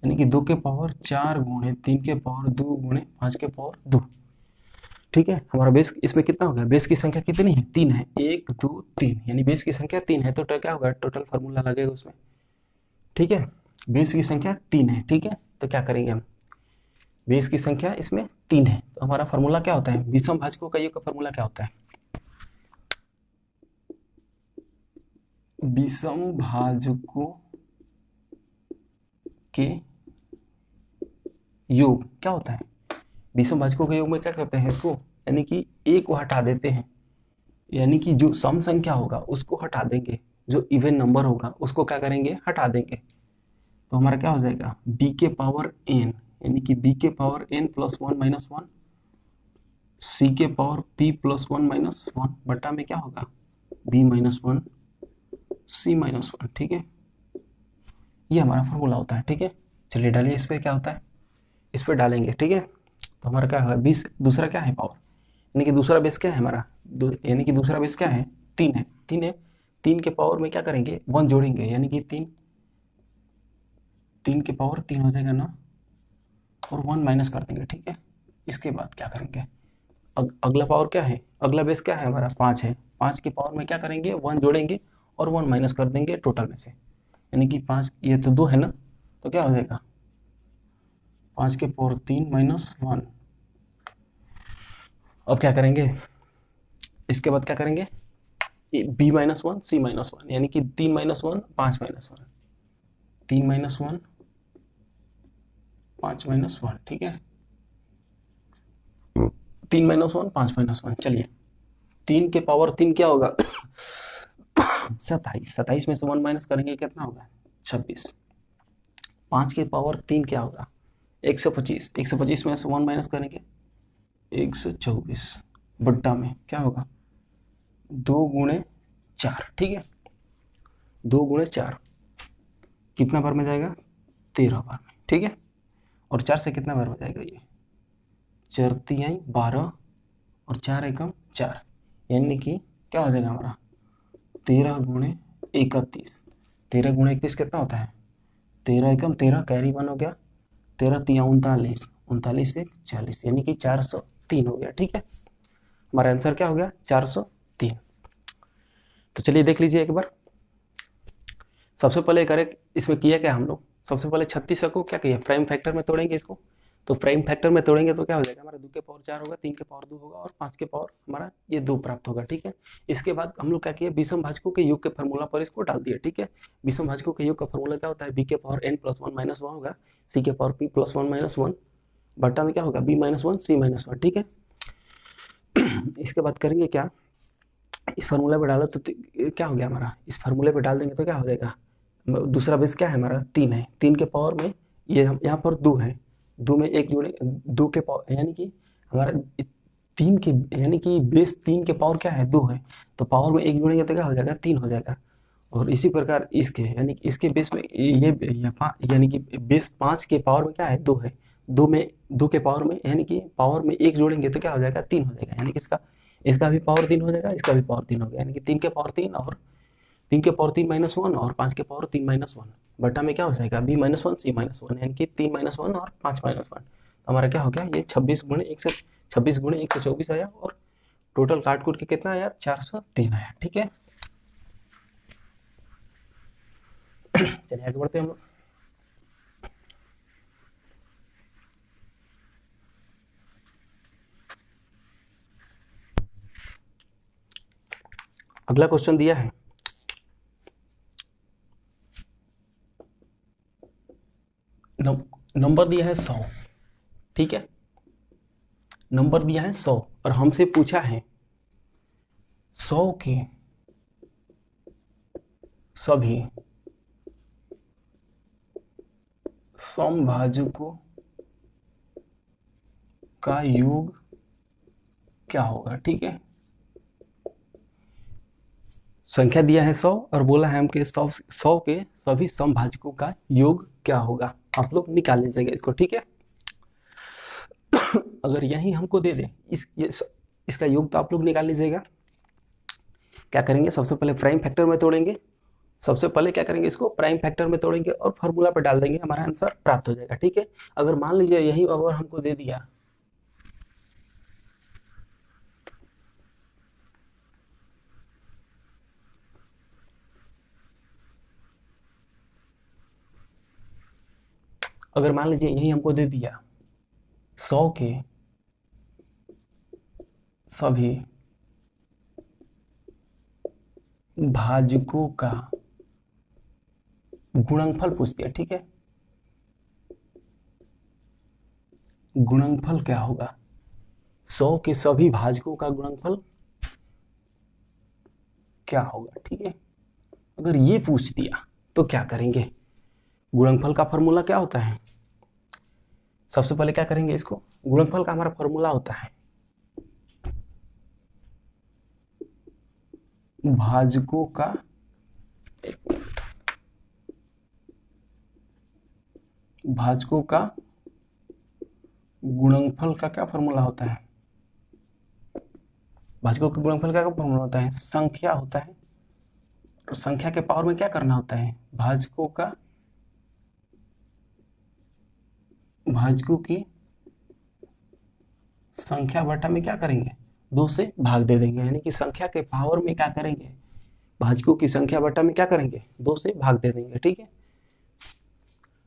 Speaker 1: यानी कि 2 के पावर 4 गुणे 3 के पावर 2 गुणे 5 के पावर 2, ठीक है। हमारा बेस इसमें कितना हो गया, बेस की संख्या कितनी है, 3 है, 1 2 3 यानी बेस की संख्या 3 है, तो क्या होगा, टोटल फार्मूला लगेगा उसमें, ठीक है। बेस की संख्या 3 है, ठीक है। तो क्या करेंगे हम, बेस की संख्या इसमें 3 है, तो हमारा फार्मूला क्या होता है, विषम भाजकों का योग का फार्मूला क्या होता है, विषम भाजकों के योग क्या होता है, विषम भाजकों के योग में क्या करते हैं इसको, यानी कि एक को हटा देते हैं, यानी कि जो सम संख्या होगा उसको हटा देंगे, जो इवन नंबर होगा उसको क्या करेंगे, हटा देंगे। तो हमारा क्या हो जाएगा, b के पावर n यानी कि b के power n plus 1 minus 1, c के पावर p प्लस 1 माइनस 1 बटा में क्या होगा b माइनस 1 c माइनस 1, ठीक है। ये हमारा फॉर्मूला होता है, ठीक है। चलिए डालिए इस पर क्या होता है, इस पर डालेंगे, ठीक है। तो हमारा क्या होगा 20, दूसरा क्या है पावर, यानी कि दूसरा बेस क्या है हमारा, यानी कि दूसरा बेस क्या है, 3 है, 3 है। 3 के पावर में क्या करेंगे 1 जोड़ेंगे यानी कि 3 के पावर 3 हो जाएगा ना, और 1 माइनस कर देंगे, ठीक है। इसके बाद क्या करेंगे, अगला पावर क्या है, अगला बेस क्या है हमारा 5 है, 5 के पावर में क्या करेंगे 1 जोड़ेंगे और 1 माइनस कर देंगे टोटल में से, यानी कि 5, ये तो 2 है ना, तो क्या हो जाएगा 5 के पावर 3 माइनस 1। अब क्या करेंगे, इसके बाद क्या करेंगे, b माइनस 1 c माइनस 1 यानी कि 3 माइनस 1 5 माइनस 1, 3 माइनस 1 5 माइनस 1, ठीक है। 3 माइनस 1 5 माइनस 1, चलिए 3 के पावर 3 क्या होगा 27, 27 में से 1 माइनस करेंगे कितना होगा 26। 5 के पावर 3 क्या होगा 125, 125 में से 1 माइनस करेंगे 124 बट्टा में क्या होगा 2 गुणे 4, ठीक है। 2 गुणे 4 कितना बार में जाएगा 13 बार में, ठीक है। और 4 से कितना बार हो जाएगा ये 4 तिहाई 12 और 4 एकम 4 यानी कि क्या हो जाएगा हमारा 13 गुणे 31, 13 गुणे 31 कितना होता है 13 एकम 13 कैरी 1 हो गया, 13 तिया 39, 39 से 40 यानी कि 403 हो गया, ठीक है। हमारा आंसर क्या हो गया 403। तो चलिए देख लीजिए एक बार, सबसे पहले करेक्ट इसमें किया क्या हम लोग, सबसे पहले 36 को क्या किया प्राइम फैक्टर में तोड़ेंगे इसको, तो प्राइम फैक्टर में तोड़ेंगे तो क्या हो जाएगा हमारा 2 के पावर 4 होगा, 3 के पावर 2 होगा और 5 के पावर हमारा ये 2 प्राप्त होगा, ठीक है। इसके बाद हम लोग क्या किए विषम भाजकों के योग के फार्मूला पर इसको डाल दिया, ठीक है। विषम भाजकों के योग का फार्मूला क्या होता है b के पावर n प्लस 1 माइनस 1 होगा, c के पावर p प्लस 1 माइनस 1 बट्टा में क्या होगा b माइनस 1 c माइनस 1, ठीक है। इसके बाद करेंगे क्या, इस फार्मूला पे डाला तो क्या हो गया हमारा, इस फार्मूले पे डाल देंगे तो क्या हो जाएगा, दूसरा बेस क्या है हमारा 3 है, 3 के पावर में ये यहाँ पर 2 है, 2 में 1 जोड़े 2 के पावर यानी कि हमारा 3 के यानी कि बेस 3 के पावर क्या है 2 है, तो पावर में 1 जोड़ेंगे तो क्या हो जाएगा 3 हो जाएगा। और इसी प्रकार इसके यानी कि इसके बेस में ये यानी कि बेस 5 के पावर में क्या है 2 है, दो के पावर में यानी कि पावर में 1 जोड़ेंगे तो क्या हो जाएगा, 3 हो जाएगा, यानी कि इसका भी पावर 3 हो जाएगा, इसका भी पावर 3 हो गया, यानी कि 3 के पावर 3 और 3 के पावर 3 - 1 और 5 के पावर 3 - 1 बटा में क्या हो जाएगा, b - 1 c - 1, यानी कि 3 - 1 और 5 - 1। तो हमारा क्या हो गया, ये 26 × 124 आया और टोटल काट कूट के कितना आया, 403 आया। ठीक है, चलिए आगे बढ़ते हैं हम लोग। अगला क्वेश्चन दिया है, नंबर दिया है 100। ठीक है, नंबर दिया है 100 और हमसे पूछा है 100 के सभी समभाजकों का योग क्या होगा। ठीक है, संख्या दिया है 100 और बोला है हमके 100 के सभी समभाजकों का योग क्या होगा, आप लोग निकाल लीजिएगा इसको। ठीक है, अगर यही हमको दे दे इसका योग तो आप लोग निकाल लीजिएगा। क्या करेंगे, सबसे पहले प्राइम फैक्टर में तोड़ेंगे, सबसे पहले क्या करेंगे, इसको प्राइम फैक्टर में तोड़ेंगे और फॉर्मूला पे डाल देंगे, हमारा आंसर प्राप्त हो जाएगा। ठीक है, अगर मान लीजिए यही अगर हमको दे दिया अगर मान लीजिए यही हमको दे दिया 100 के सभी भाजकों का गुणनफल पूछ दिया। ठीक है, गुणनफल क्या होगा, 100 के सभी भाजकों का गुणनफल क्या होगा। ठीक है, अगर ये पूछ दिया तो क्या करेंगे, गुणनफल का फॉर्मूला क्या होता है, सबसे पहले क्या करेंगे, इसको गुणनफल का हमारा फॉर्मूला होता है भाजकों का, भाजकों का गुणनफल का क्या फॉर्मूला होता है, भाजकों के गुणनफल का क्या फॉर्मूला होता है, संख्या होता है और संख्या के पावर में क्या करना होता है, भाजकों की संख्या बटा में क्या करेंगे, 2 से भाग दे देंगे, यानी कि संख्या के पावर में क्या करेंगे, भाजकों की संख्या बटा में क्या करेंगे, 2 से भाग दे देंगे। ठीक है,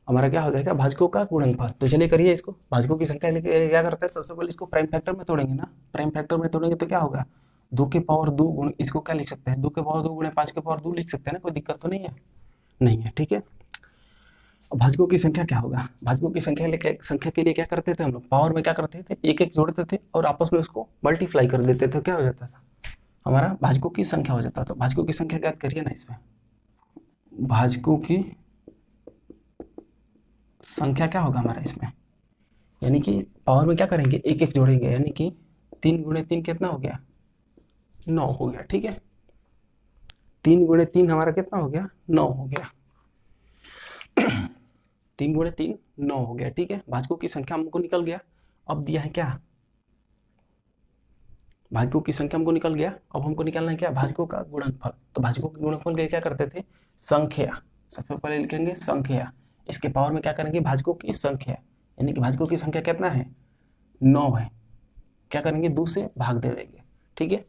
Speaker 1: हमारा क्या हो जाएगा, भाजकों का गुणनफल। तो चलिए करिए इसको, भाजकों की संख्या लेके क्या करते हैं, सबसे पहले इसको प्राइम फैक्टर में तोड़ेंगे ना, प्राइम फैक्टर में तोड़ेंगे तो क्या होगा, 2 के पावर 2 गुण, इसको क्या लिख सकते हैं, 2 के पावर 2 गुणे 5 के पावर 2 लिख सकते हैं ना, कोई दिक्कत तो नहीं है, नहीं है। ठीक है, अब भाजकों की संख्या क्या होगा, भाजकों की संख्या के लिए क्या करते थे हम लोग, पावर में क्या करते थे, एक एक जोड़ते थे और आपस में उसको मल्टीप्लाई कर देते थे, क्या हो जाता था, हमारा भाजकों की संख्या हो जाता था। तो भाजकों की संख्या याद करिए ना, इसमें भाजकों की संख्या क्या होगा हमारा इसमें, यानी कि पावर में क्या करेंगे, एक एक जोड़ेंगे, यानी कि 3 × 3 कितना हो गया, 9 हो गया। ठीक है, 3 × 3 हमारा कितना हो गया, 9 हो गया, 3 × 3 9 हो गया। ठीक है, भाजकों की संख्या हमको निकल गया। अब दिया है क्या, भाजकों की संख्या हमको निकल गया, अब हमको निकालना है क्या, भाजकों का गुणनफल। तो भाजकों के गुणनफल के क्या करते थे, संख्या, सबसे पहले लिखेंगे संख्या, इसके पावर में क्या करेंगे, भाजकों की संख्या, यानी कि भाजकों की संख्या कितना है, 9 है, क्या करेंगे, 2 से भाग दे देंगे। ठीक है,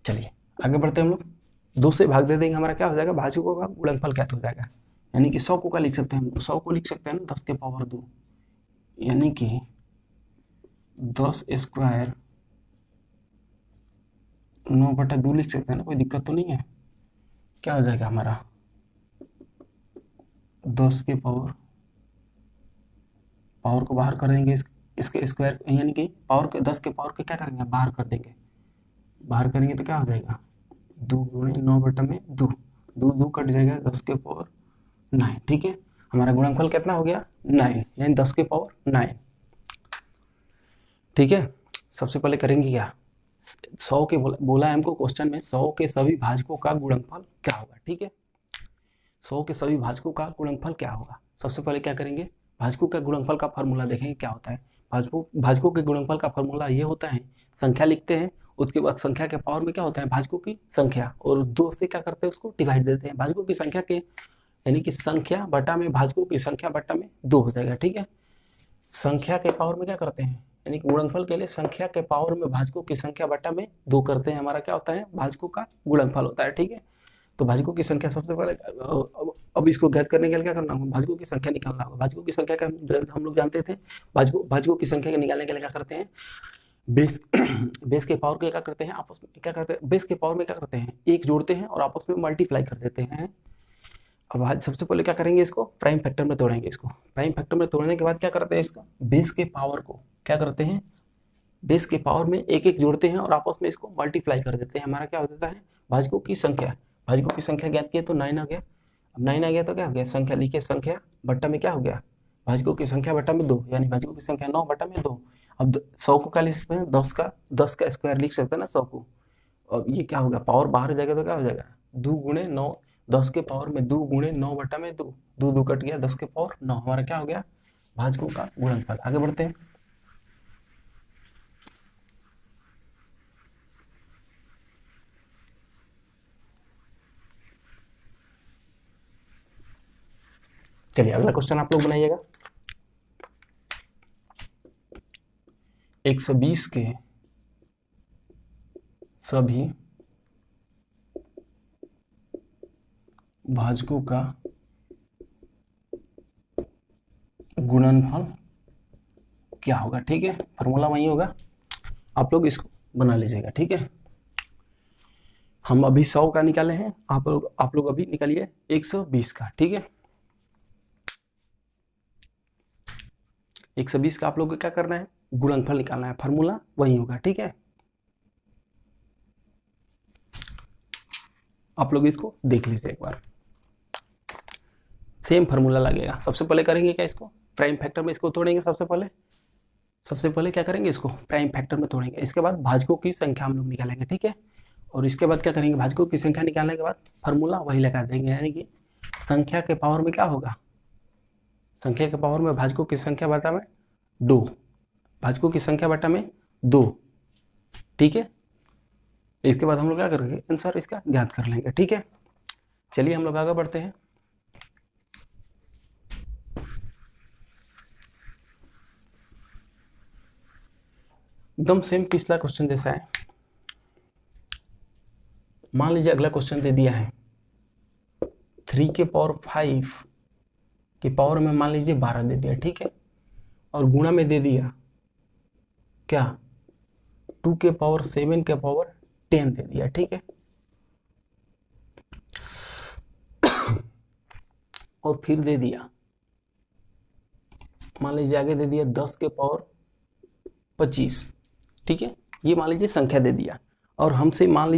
Speaker 1: चलिए आगे बढ़ते हैं हम लोग, 2 से भाग दे देंगे, हमारा क्या हो जाएगा, भाजकों का गुणनफल क्या हो जाएगा, यानी कि 100 को क्या लिख सकते हैं हम, 100 को लिख सकते हैं ना 10 के पावर 2, यानी कि 10 स्क्वायर 9/2 लिख सकते हैं ना, कोई दिक्कत तो नहीं है। क्या हो जाएगा हमारा 10 के पावर को बाहर कर देंगे, इसके स्क्वायर, यानी कि पावर के 10 के पावर के क्या करेंगे, बाहर कर देंगे, बाहर करेंगे तो क्या हो जाएगा, 2 × 9/2, 2 कट जाएगा, 10 के पावर 9। ठीक है, हमारा गुणनफल कितना हो गया, 9, यानी 10 के पावर 9। ठीक है, सबसे पहले करेंगे क्या, 100 के बोला है हमको क्वेश्चन में 100 के सभी भाजकों का गुणनफल क्या होगा। ठीक है, 100 के सभी भाजकों का गुणनफल क्या होगा, सबसे पहले क्या करेंगे, भाजकों का गुणनफल का फॉर्मूला देखेंगे क्या होता है। भाजकों के गुणनफल का फॉर्मूला ये होता है, संख्या लिखते हैं, उसके बाद संख्या के पावर में क्या होता है, भाजकों की संख्या, और 2 से क्या करते हैं, उसको डिवाइड देते हैं। भाजकों की संख्या के यानी कि संख्या बटा में भाजकों की संख्या बटा में 2 हो जाएगा, ठीक है। संख्या के पावर में क्या करते हैं, यानी कि गुणनफल के लिए संख्या के पावर में भाजकों की संख्या बटा में 2 करते हैं, हमारा क्या होता है, भाजकों का गुणनफल होता है, ठीक है। तो भाजकों की संख्या सबसे पहले अब इसको ज्ञात करने के लिए क्या करना होगा, भाजकों की संख्या निकालना होगा। भाजकों की संख्या का हम लोग जानते थे, भाजकों की संख्या के निकालने के लिए क्या करते हैं, बेस के पावर को क्या करते हैं, आपस में क्या करते हैं, बेस के पावर में क्या करते हैं, एक जोड़ते हैं और आपस में मल्टीप्लाई कर देते हैं। अब आज सबसे पहले क्या करेंगे, इसको प्राइम फैक्टर में तोड़ेंगे। इसको प्राइम फैक्टर में तोड़ने के बाद क्या करते हैं, इसका बेस के पावर को क्या करते हैं, बेस के पावर में एक एक जोड़ते हैं और आपस में इसको मल्टीप्लाई कर देते हैं। हमारा क्या हो जाता है, भाजकों की संख्या। भाजकों की संख्या ज्ञात की है तो 9 आ गया। अब 9 आ गया तो क्या हो गया, संख्या लिखे, संख्या बट्टा में क्या हो गया, भाजकों की संख्या बट्टा में 2, यानी भाजकों की संख्या 9 बट्टा में 2। अब 100 को क्या लिख सकते हैं, 10 का स्क्वायर लिख सकते हैं ना 100 को। अब ये क्या होगा, पावर बाहर जाएगा तो क्या हो जाएगा, 2 गुणे 9, 10 के पावर में 2 गुणे 9 बट्टा में 2, 2 कट गया, 10 के पावर 9, हमारा क्या हो गया, भाजकों का गुणनफल। आगे बढ़ते हैं। चलिए अगला क्वेश्चन आप लोग बनाइएगा। 120 के सभी भाजकों का गुणनफल क्या होगा, ठीक है। फॉर्मूला वही होगा, आप लोग इसको बना लीजिएगा, ठीक है। हम अभी 100 का निकाले हैं, आप लोग अभी निकालिए 120 का, ठीक है। 120 का आप लोग को क्या करना है, गुणनफल निकालना है, फार्मूला वही होगा, ठीक है। आप लोग इसको देख लीजिए एक बार, सेम फार्मूला लगेगा। सबसे पहले करेंगे क्या, इसको प्राइम फैक्टर में इसको तोड़ेंगे। सबसे पहले क्या करेंगे, इसको प्राइम फैक्टर में तोड़ेंगे। इसके बाद भाजकों की संख्या हम लोग निकालेंगे, ठीक है। और इसके बाद क्या करेंगे, भाजकों की संख्या निकालने के बाद फार्मूला वही लगा देंगे, यानी कि संख्या के पावर में क्या होगा, संख्या के पावर में भाजकों की संख्या बटा में 2, भाजकों की संख्या बटा में 2, ठीक है। इसके बाद हम लोग क्या करेंगे, आंसर इसका ज्ञात कर लेंगे, ठीक है। चलिए हम लोग आगे बढ़ते हैं। एकदम सेम पिछला क्वेश्चन जैसा है। मान लीजिए अगला क्वेश्चन दे दिया है 3 के पावर 5 के पावर में मान लीजिए 12 दे दिया, ठीक है। और गुणा में दे दिया क्या, 2 के पावर 7 के पावर 10 दे दिया, ठीक है। और फिर दे दिया, मान लीजिए आगे दे दिया 10 के पावर 25, ठीक है। ये मान लीजिए संख्या दे दिया और हमसे मान लीजिए